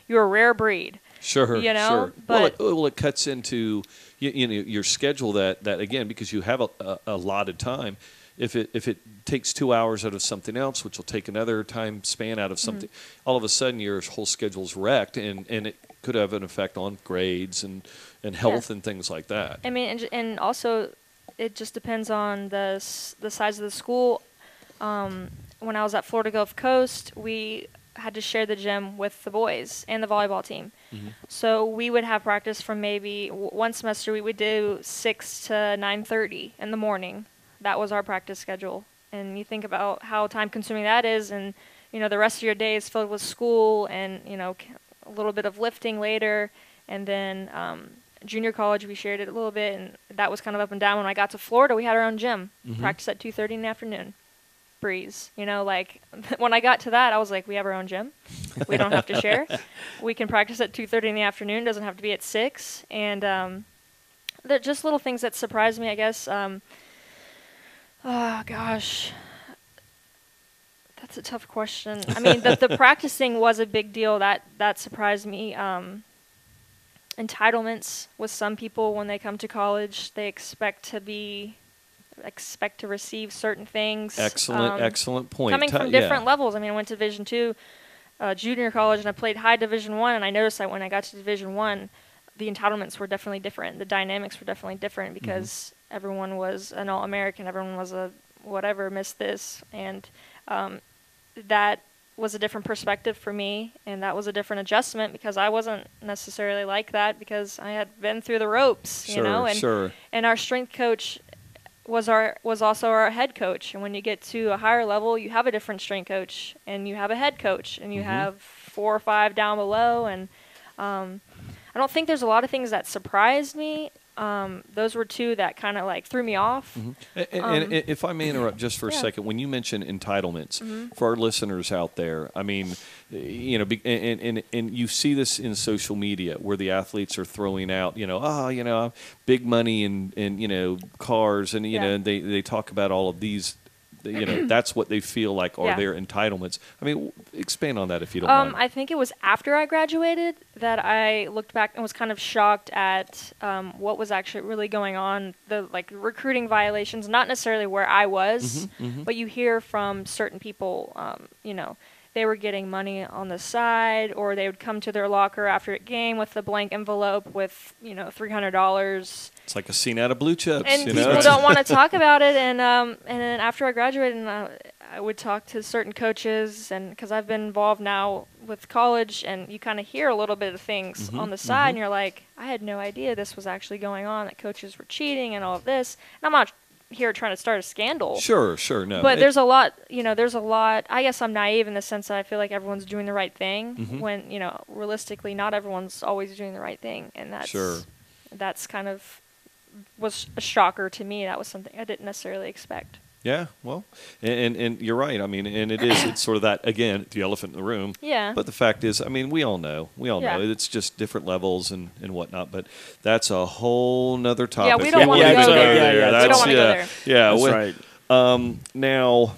you're a rare breed. Sure, sure. But it cuts into your schedule that again, because you have a allotted time. If it takes 2 hours out of something else, which will take another time span out of something, all of a sudden your whole schedule's wrecked, and it could have an effect on grades and health and things like that. I mean, and also it just depends on the size of the school. When I was at Florida Gulf Coast, we had to share the gym with the boys and the volleyball team. So we would have practice from maybe one semester we would do 6 to 9:30 in the morning. That was our practice schedule. And you think about how time consuming that is, and the rest of your day is filled with school and a little bit of lifting later, and then junior college we shared it a little bit, and that was kind of up and down. When I got to Florida, we had our own gym. Practice at 2:30 in the afternoon. Breeze. Like when I got to that, I was like, we have our own gym. We don't have to share. We can practice at 2:30 in the afternoon. Doesn't have to be at 6. And they're just little things that surprised me, I guess. Oh gosh, that's a tough question. I mean, the practicing was a big deal. That surprised me. Entitlements with some people when they come to college, they expect to receive certain things. Excellent point. Coming from different levels. I mean, I went to Division II junior college, and I played high Division I, and I noticed that when I got to Division I, the entitlements were definitely different. The dynamics were definitely different because everyone was an All-American, everyone was a whatever, missed this, and that was a different perspective for me, and that was a different adjustment because I wasn't necessarily like that because I had been through the ropes, and our strength coach was also our head coach. And when you get to a higher level, you have a different strength coach, and you have a head coach, and you have 4 or 5 down below. And I don't think there's a lot of things that surprised me. Those were 2 that kind of threw me off. And if I may interrupt just for a second, when you mention entitlements for our listeners out there, I mean, and you see this in social media where the athletes are throwing out, big money and cars, and and they talk about all of these. That's what they feel like are their entitlements. I mean, expand on that if you don't mind. I think it was after I graduated that I looked back and was kind of shocked at what was actually really going on. The recruiting violations, not necessarily where I was, but you hear from certain people, they were getting money on the side, or they would come to their locker after a game with a blank envelope with $300. It's like a scene out of Blue Chips. And people don't want to talk about it. And then after I graduated, I would talk to certain coaches, and because I've been involved now with college, and you kind of hear a little bit of things on the side, and you're like, I had no idea this was actually going on, that coaches were cheating and all of this. And I'm not here trying to start a scandal. Sure, no. But there's a lot, I guess I'm naive in the sense that I feel like everyone's doing the right thing when, realistically, not everyone's always doing the right thing. And that's kind of was a shocker to me. That was something I didn't necessarily expect. Yeah, well, and you're right. I mean, and it's sort of that, again, the elephant in the room. Yeah. But the fact is, I mean, we all know. It's just different levels and whatnot. But that's a whole nother topic. Yeah, we don't want to go there. Yeah, we don't want to go there. Yeah, that's right. Now,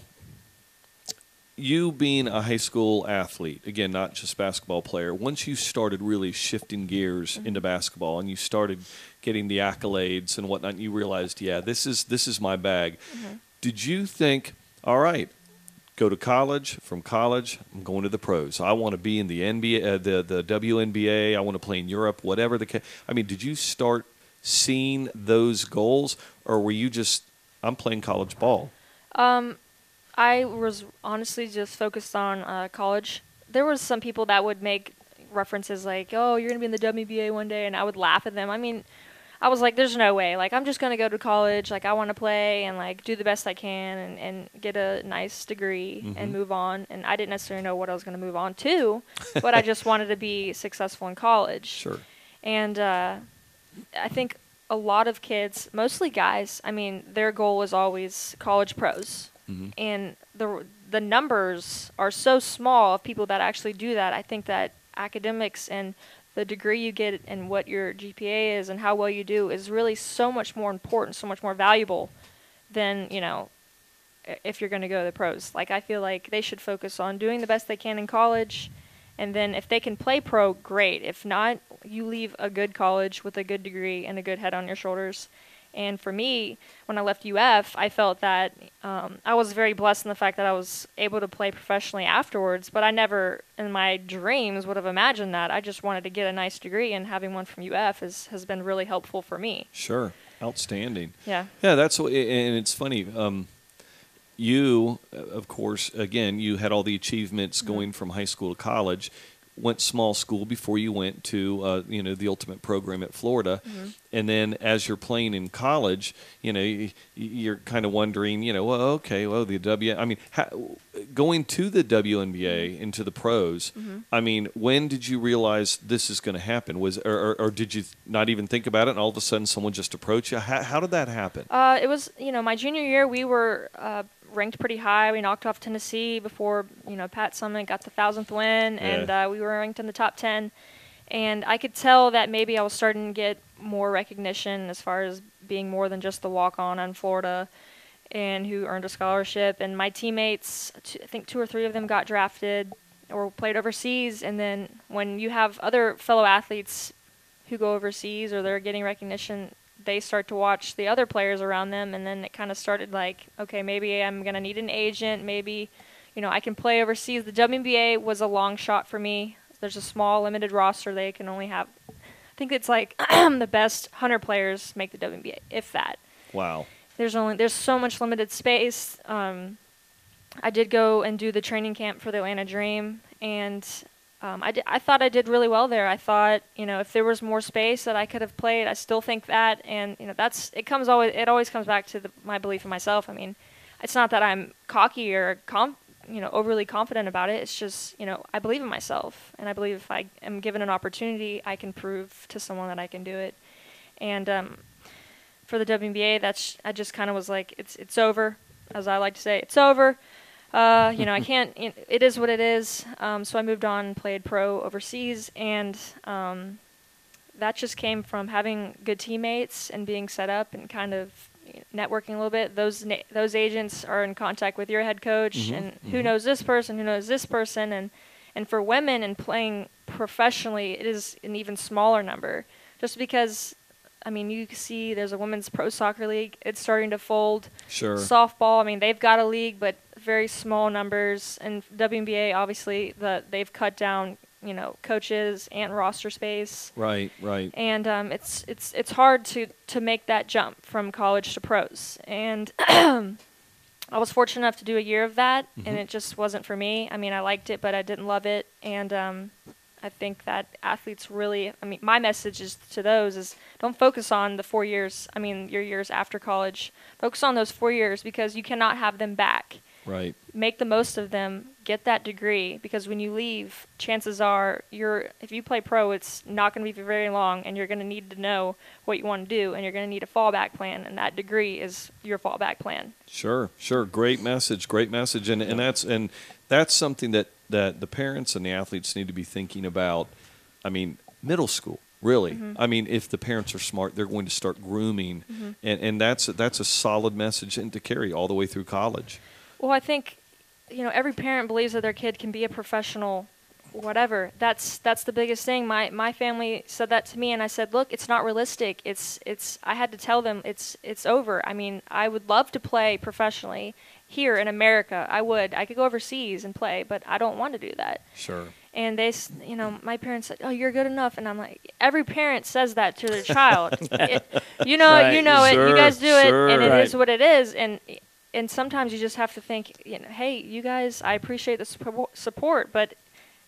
you being a high school athlete, again, not just basketball player, once you started really shifting gears into basketball and you started getting the accolades and whatnot, and you realized, yeah, this is my bag. Did you think, all right, go to college, from college, I'm going to the pros. I want to be in the NBA, the WNBA, I want to play in Europe, whatever the case. I mean, did you start seeing those goals, or were you just, I'm playing college ball? I was honestly just focused on college. There was some people that would make references like, oh, you're going to be in the WNBA one day, and I would laugh at them. I mean, I was like, there's no way. Like, I'm just going to go to college. Like, I want to play and, like, do the best I can and get a nice degree and move on. And I didn't necessarily know what I was going to move on to, but I just wanted to be successful in college. Sure. And I think a lot of kids, mostly guys, I mean, their goal was always college pros. And the numbers are so small of people that actually do that. I think that academics and the degree you get and what your GPA is and how well you do is really so much more important, so much more valuable than, you know, if you're going to go to the pros. Like, I feel like they should focus on doing the best they can in college, and then if they can play pro, great. If not, you leave a good college with a good degree and a good head on your shoulders. And for me, when I left UF, I felt that I was very blessed in the fact that I was able to play professionally afterwards, but I never in my dreams would have imagined that. I just wanted to get a nice degree, and having one from UF has been really helpful for me. Sure. Outstanding. Yeah. Yeah, that's what, and it's funny. You, of course, again, you had all the achievements going from high school to college. Went small school before you went to the ultimate program at Florida, and then as you're playing in college, you're kind of wondering, going to the WNBA into the pros. I mean, when did you realize this is going to happen? Or did you not even think about it, and all of a sudden someone just approached you? How did that happen? It was my junior year. We were ranked pretty high. We knocked off Tennessee before, Pat Summitt got the 1,000th win, and we were ranked in the top 10. And I could tell that maybe I was starting to get more recognition as far as being more than just the walk-on in Florida and who earned a scholarship. And my teammates, I think 2 or 3 of them got drafted or played overseas. And then when you have other fellow athletes who go overseas or they're getting recognition, they start to watch the other players around them, and then it kind of started like, okay, maybe I'm going to need an agent. Maybe, I can play overseas. The WNBA was a long shot for me. There's a small, limited roster. They can only have, I think it's like the best 100 players make the WNBA, if that. Wow. There's so much limited space. I did go and do the training camp for the Atlanta Dream, and I thought I did really well there. I thought, if there was more space that I could have played, I still think that, and it always comes back to my belief in myself. I mean, it's not that I'm cocky or overly confident about it. It's just, I believe in myself, and I believe if I am given an opportunity, I can prove to someone that I can do it. And for the WNBA, I just kind of was like, it's over, as I like to say, it's over. I can't, it is what it is. So I moved on and played pro overseas, and that just came from having good teammates and being set up and kind of networking a little bit. Those agents are in contact with your head coach, and who knows this person, and for women and playing professionally, it is an even smaller number, just because, I mean, you see there's a women's pro soccer league. It's starting to fold. Sure. Softball, I mean, they've got a league, but very small numbers. And WNBA, obviously, they've cut down, coaches and roster space. Right. And it's hard to make that jump from college to pros. And I was fortunate enough to do a year of that, and it just wasn't for me. I mean, I liked it, but I didn't love it. And I think that athletes really, my message is to those is don't focus on the 4 years, your years after college. Focus on those 4 years, because you cannot have them back. Right. Make the most of them, get that degree, because when you leave, chances are if you play pro, it's not going to be for very long, and you're going to need to know what you want to do, and you're going to need a fallback plan, and that degree is your fallback plan. Sure. Great message. And that's something that the parents and the athletes need to be thinking about. I mean, middle school, really. I mean, if the parents are smart, they're going to start grooming, and that's a solid message and to carry all the way through college. Well, I think every parent believes that their kid can be a professional, whatever. That's the biggest thing. My family said that to me, and I said, look, it's not realistic. I had to tell them it's over. I mean, I would love to play professionally here in America. I could go overseas and play, but I don't want to do that. Sure. And my parents said, "Oh, you're good enough." And I'm like, every parent says that to their child. Right. You know it. You guys do it, and it Right. is what it is. And sometimes you just have to think, hey, you guys, I appreciate the support, but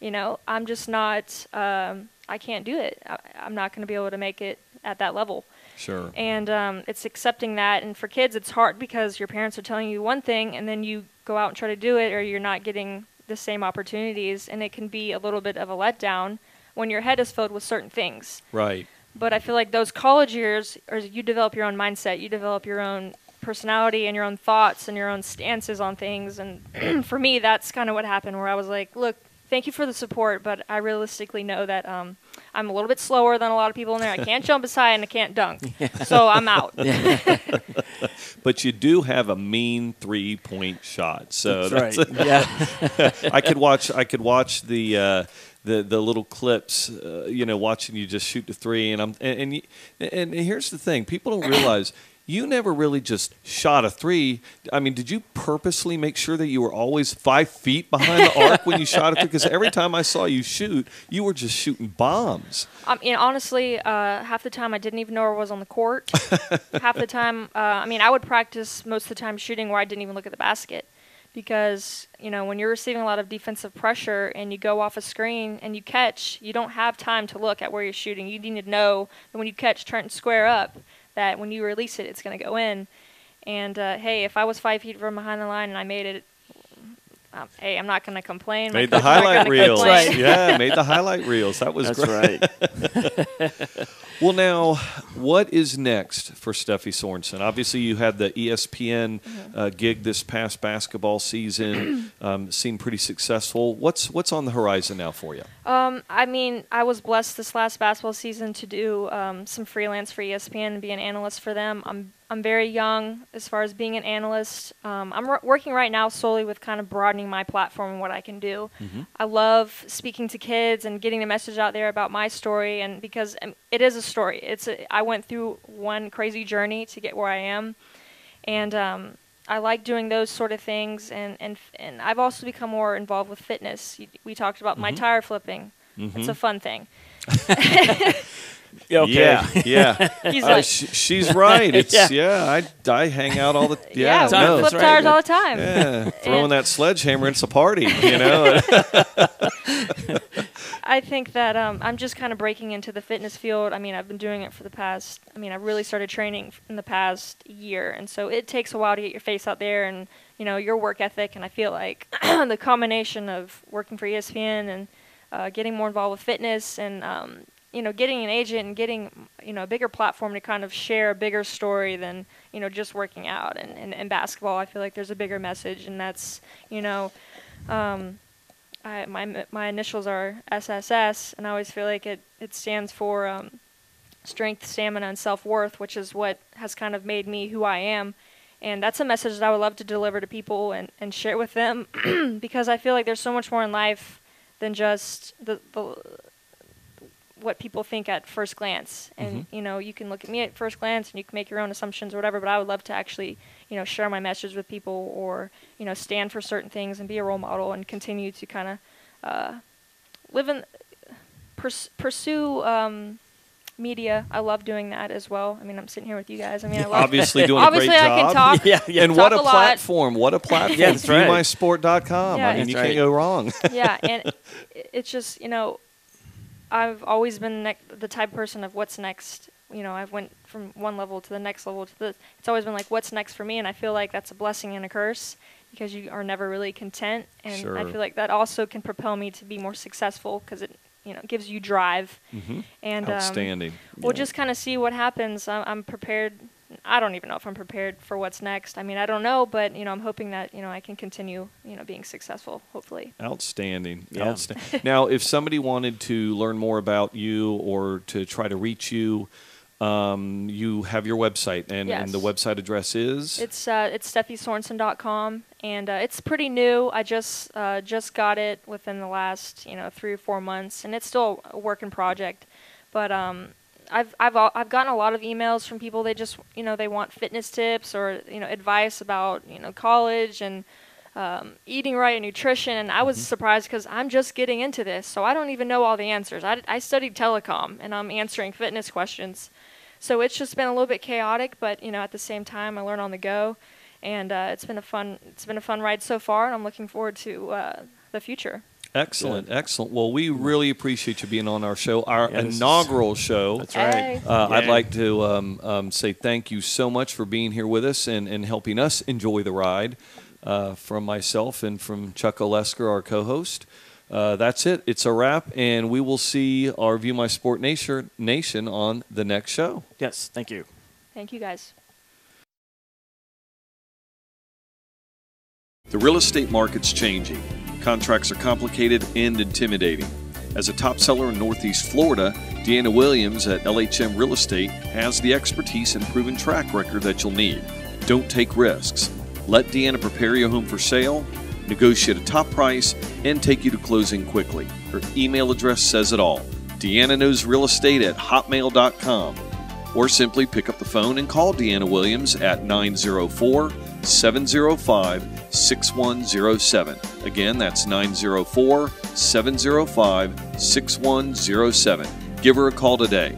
I'm just not. I can't do it. I'm not going to be able to make it at that level. Sure. And it's accepting that. And for kids, it's hard because your parents are telling you one thing, and then you go out and try to do it, or you're not getting the same opportunities, and it can be a little bit of a letdown when your head is filled with certain things. Right. But I feel like those college years, you develop your own mindset, you develop your own personality and your own thoughts and your own stances on things. And for me, that's kind of what happened, where I was like, look, thank you for the support, but I realistically know that I'm a little bit slower than a lot of people in there. I can't jump as high and I can't dunk. So I'm out. But you do have a mean 3-point shot. So That's right. Yeah. I could watch the little clips, watching you just shoot the three, and here's the thing: people don't realize you never really just shot a three. I mean, did you purposely make sure that you were always 5 feet behind the arc when you shot it? Because every time I saw you shoot, you were just shooting bombs. Honestly, half the time I didn't even know where I was on the court. Half the time, I would practice most of the time shooting where I didn't even look at the basket. Because, when you're receiving a lot of defensive pressure and you go off a screen and you catch, you don't have time to look at where you're shooting. You need to know that when you catch, turn and square up, that when you release it, it's going to go in. And, hey, if I was 5 feet from behind the line and I made it, hey, I'm not going to complain. Made the highlight reels. Right. Yeah, made the highlight reels. That was great. That's right. Well, now, what is next for Steffi Sorensen? Obviously, you had the ESPN gig this past basketball season. Seemed pretty successful. What's on the horizon now for you? I was blessed this last basketball season to do some freelance for ESPN and be an analyst for them. I'm very young as far as being an analyst. I'm working right now solely with kind of broadening my platform and what I can do. Mm-hmm. I love speaking to kids and getting the message out there about my story, and because it is a story. I went through one crazy journey to get where I am, and I like doing those sort of things. And I've also become more involved with fitness. We talked about my tire flipping. Mm-hmm. It's a fun thing. Okay. Yeah. He's like, she's right. It's I hang out all the we flip tires all the time. Yeah, throwing that sledgehammer, it's a party. I think that I'm just kind of breaking into the fitness field. I've been doing it for the past. I really started training in the past year, and so it takes a while to get your face out there and your work ethic. And I feel like the combination of working for ESPN and getting more involved with fitness and getting an agent and getting, a bigger platform to kind of share a bigger story than, just working out. And basketball, I feel like there's a bigger message, and that's, my initials are SSS, and I always feel like it stands for strength, stamina, and self-worth, which is what has kind of made me who I am. And that's a message that I would love to deliver to people and share with them because I feel like there's so much more in life than just the what people think at first glance. And, you can look at me at first glance and you can make your own assumptions or whatever, but I would love to actually, share my message with people or, stand for certain things and be a role model and continue to kind of pursue media. I love doing that as well. I'm sitting here with you guys. I love obviously doing a great job. Obviously, I can talk. Yeah. And what a platform. What a platform. Yeah, that's right. ViewMySport.com. Yeah, you can't go wrong. Yeah, and it's just, I've always been the type of person of what's next. I've went from one level to the next level it's always been like, what's next for me? And I feel like that's a blessing and a curse because you are never really content. And Sure. I feel like that also can propel me to be more successful because it, gives you drive. Mm-hmm. And Outstanding. We'll just kind of see what happens. I'm prepared. I don't even know if I'm prepared for what's next. I don't know, but, I'm hoping that, I can continue, being successful, hopefully. Outstanding. Yeah. Outstanding. Now, if somebody wanted to learn more about you or to try to reach you, You have your website, and Yes. the website address is? It's SteffiSorensen.com, and it's pretty new. I just got it within the last 3 or 4 months, and it's still a work in project. But I've gotten a lot of emails from people. They just they want fitness tips or advice about college and eating right and nutrition. And I was surprised because I'm just getting into this, so I don't even know all the answers. I studied telecom, and I'm answering fitness questions. So it's just been a little bit chaotic, but at the same time, I learn on the go, and it's been a fun ride so far, and I'm looking forward to the future. Excellent, excellent. Well, we really appreciate you being on our show, our inaugural show. That's right. Hey. I'd like to say thank you so much for being here with us and helping us enjoy the ride. From myself and from Chuck Olesker, our co-host. That's it. It's a wrap, and we will see our View My Sport Nation on the next show. Yes, thank you. Thank you, guys. The real estate market's changing. Contracts are complicated and intimidating. As a top seller in Northeast Florida, Deanna Williams at LHM Real Estate has the expertise and proven track record that you'll need. Don't take risks. Let Deanna prepare your home for sale, negotiate a top price, and take you to closing quickly. Her email address says it all. DeannaKnowsRealEstate@hotmail.com. Or simply pick up the phone and call Deanna Williams at 904-705-6107. Again, that's 904-705-6107. Give her a call today.